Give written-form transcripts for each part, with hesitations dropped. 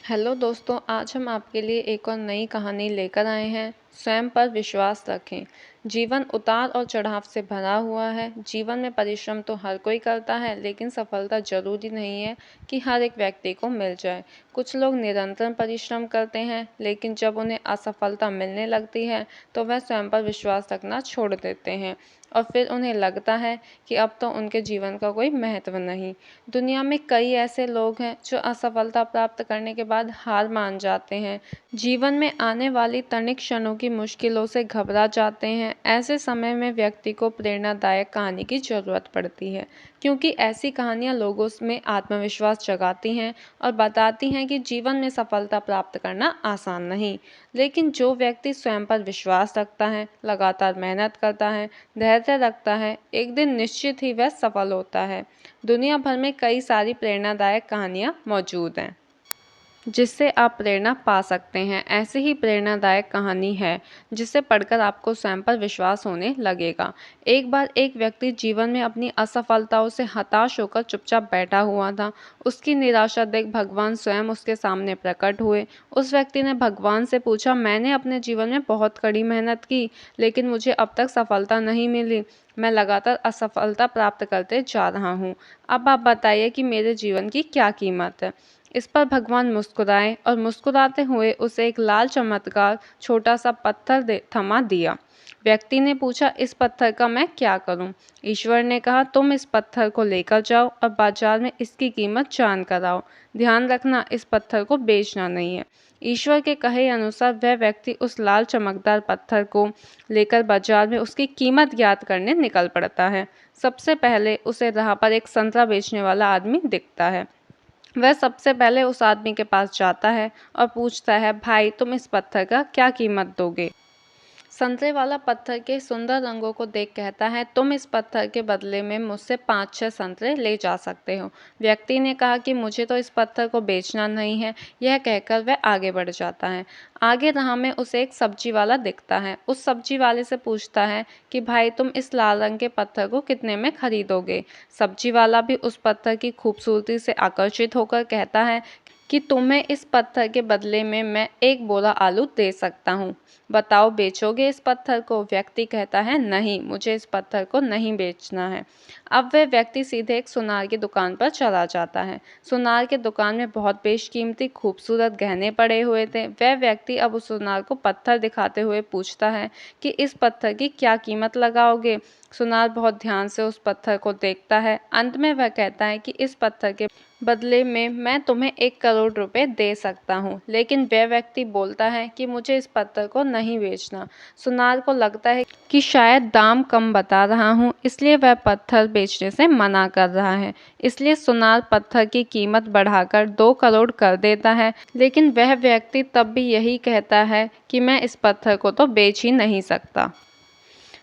Hello दोस्तों, आज हम आपके लिए एक और नई कहानी लेकर आए हैं। स्वयं पर विश्वास रखें। जीवन उतार और चढ़ाव से भरा हुआ है। जीवन में परिश्रम तो हर कोई करता है, लेकिन सफलता जरूरी नहीं है कि हर एक व्यक्ति को मिल जाए। कुछ लोग निरंतर परिश्रम करते हैं, लेकिन जब उन्हें असफलता मिलने लगती है तो वह स्वयं पर विश्वास रखना छोड़ देते हैं और फिर उन्हें लगता है कि अब तो उनके जीवन का कोई महत्व नहीं। दुनिया में कई ऐसे लोग हैं जो असफलता प्राप्त करने के बाद हार मान जाते हैं, जीवन में आने वाली तनिक क्षणों की मुश्किलों से घबरा जाते हैं। ऐसे समय में व्यक्ति को प्रेरणादायक कहानी की जरूरत पड़ती है, क्योंकि ऐसी कहानियां लोगों में आत्मविश्वास जगाती हैं और बताती हैं कि जीवन में सफलता प्राप्त करना आसान नहीं, लेकिन जो व्यक्ति स्वयं पर विश्वास रखता है, लगातार मेहनत करता है, धैर्य रखता है, एक दिन निश्चित ही वह सफल होता है। दुनिया भर में कई सारी प्रेरणादायक कहानियाँ मौजूद हैं जिससे आप प्रेरणा पा सकते हैं। ऐसी ही प्रेरणादायक कहानी है जिसे पढ़कर आपको स्वयं पर विश्वास होने लगेगा। एक बार एक व्यक्ति जीवन में अपनी असफलताओं से हताश होकर चुपचाप बैठा हुआ था। उसकी निराशा देख भगवान स्वयं उसके सामने प्रकट हुए। उस व्यक्ति ने भगवान से पूछा, मैंने अपने जीवन में बहुत कड़ी मेहनत की, लेकिन मुझे अब तक सफलता नहीं मिली। मैं लगातार असफलता प्राप्त करते जा रहा हूँ। अब आप बताइए कि मेरे जीवन की क्या कीमत है। इस पर भगवान मुस्कुराए और मुस्कुराते हुए उसे एक लाल चमत्कार छोटा सा पत्थर थमा दिया। व्यक्ति ने पूछा, इस पत्थर का मैं क्या करूं? ईश्वर ने कहा, तुम इस पत्थर को लेकर जाओ और बाजार में इसकी कीमत जान कर आओ। ध्यान रखना, इस पत्थर को बेचना नहीं है। ईश्वर के कहे अनुसार वह व्यक्ति उस लाल चमकदार पत्थर को लेकर बाजार में उसकी कीमत ज्ञात करने निकल पड़ता है। सबसे पहले उसे राह पर एक संतरा बेचने वाला आदमी दिखता है। वह सबसे पहले उस आदमी के पास जाता है और पूछता है, भाई तुम इस पत्थर का क्या कीमत दोगे? संतरे वाला पत्थर के सुंदर रंगों को देख कहता है, तुम इस पत्थर के बदले में मुझसे 5-6 संतरे ले जा सकते हो। व्यक्ति ने कहा कि मुझे तो इस पत्थर को बेचना नहीं है। यह कहकर वह आगे बढ़ जाता है। आगे राह में उसे एक सब्जी वाला दिखता है। उस सब्जी वाले से पूछता है कि भाई तुम इस लाल रंग के पत्थर को कितने में खरीदोगे? सब्जी वाला भी उस पत्थर की खूबसूरती से आकर्षित होकर कहता है कि तुम्हें इस पत्थर के बदले में मैं 1 बोरा आलू दे सकता हूँ। बताओ, बेचोगे इस पत्थर को? व्यक्ति कहता है, नहीं, मुझे इस पत्थर को नहीं बेचना है। अब वह व्यक्ति सीधे एक सुनार की दुकान पर चला जाता है। सुनार की दुकान में बहुत बेशकीमती खूबसूरत गहने पड़े हुए थे। वह व्यक्ति अब उस सुनार को पत्थर दिखाते हुए पूछता है कि इस पत्थर की क्या कीमत लगाओगे? सुनार बहुत ध्यान से उस पत्थर को देखता है। अंत में वह कहता है कि इस पत्थर के बदले में मैं तुम्हें 1 करोड़ रुपए दे सकता हूँ। लेकिन वह व्यक्ति बोलता है कि मुझे इस पत्थर को नहीं बेचना। सुनार को लगता है कि शायद दाम कम बता रहा हूँ, इसलिए वह पत्थर बेचने से मना कर रहा है। इसलिए सुनार पत्थर की कीमत बढ़ाकर 2 करोड़ कर देता है। लेकिन वह व्यक्ति तब भी यही कहता है कि मैं इस पत्थर को तो बेच ही नहीं सकता।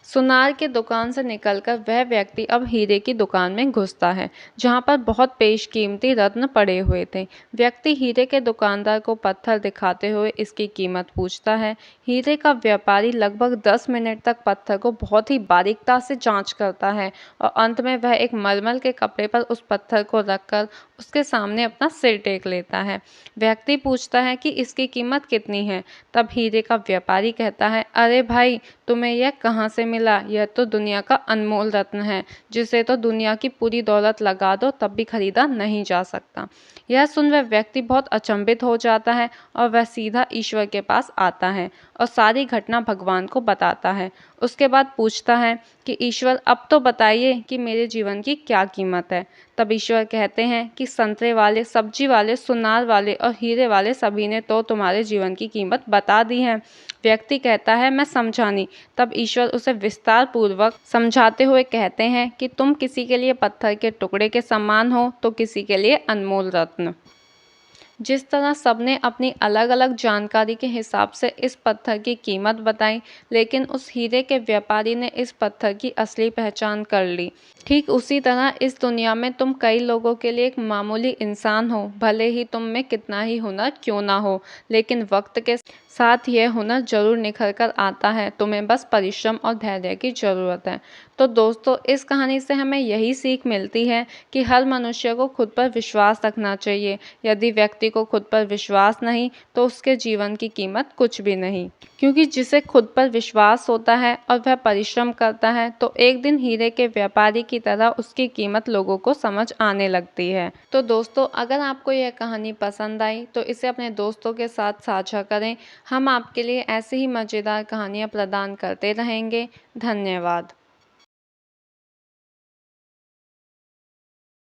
सुनार की दुकान से निकलकर वह व्यक्ति अब हीरे की दुकान में घुसता है, जहां पर बहुत बेशकीमती रत्न पड़े हुए थे। व्यक्ति हीरे के दुकानदार को पत्थर दिखाते हुए इसकी कीमत पूछता है। हीरे का व्यापारी लगभग 10 मिनट तक पत्थर को बहुत ही बारीकता से जांच करता है और अंत में वह एक मलमल के कपड़े पर उस पत्थर को रखकर उसके सामने अपना सिर टेक लेता है। व्यक्ति पूछता है कि इसकी कीमत कितनी है? तब हीरे का व्यापारी कहता है, अरे भाई, तुम्हें यह कहाँ से मिला? यह तो दुनिया का अनमोल रत्न है, जिसे तो दुनिया की पूरी दौलत लगा दो तब भी खरीदा नहीं जा सकता। यह सुन वह व्यक्ति बहुत अचंभित हो जाता है और वह सीधा ईश्वर के पास आता है और सारी घटना भगवान को बताता है। उसके बाद पूछता है कि ईश्वर, अब तो बताइए कि मेरे जीवन की क्या कीमत है? तब ईश्वर कहते हैं कि संतरे वाले, सब्जी वाले, सुनार वाले और हीरे वाले सभी ने तो तुम्हारे जीवन की कीमत बता दी है। व्यक्ति कहता है, मैं समझा नहीं। तब ईश्वर उसे विस्तार पूर्वक समझाते हुए कहते हैं कि तुम किसी के लिए पत्थर के टुकड़े के समान हो तो किसी के लिए अनमोल रत्न। जिस तरह सबने अपनी अलग अलग जानकारी के हिसाब से इस पत्थर की कीमत बताई, लेकिन उस हीरे के व्यापारी ने इस पत्थर की असली पहचान कर ली। ठीक उसी तरह इस दुनिया में तुम कई लोगों के लिए एक मामूली इंसान हो, भले ही तुम में कितना ही हुनर क्यों ना हो, लेकिन वक्त के साथ यह हुनर जरूर निखर कर आता है, तुम्हें बस परिश्रम और धैर्य की ज़रूरत है। तो दोस्तों, इस कहानी से हमें यही सीख मिलती है कि हर मनुष्य को खुद पर विश्वास रखना चाहिए। यदि व्यक्ति को खुद पर विश्वास नहीं, तो उसके जीवन की कीमत कुछ भी नहीं। क्योंकि जिसे खुद पर विश्वास होता है और वह परिश्रम करता है, तो एक दिन हीरे के व्यापारी की तरह उसकी कीमत लोगों को समझ आने लगती है। तो दोस्तों, अगर आपको यह कहानी पसंद आई तो इसे अपने दोस्तों के साथ साझा करें। हम आपके लिए ऐसे ही मज़ेदार कहानियाँ प्रदान करते रहेंगे। धन्यवाद।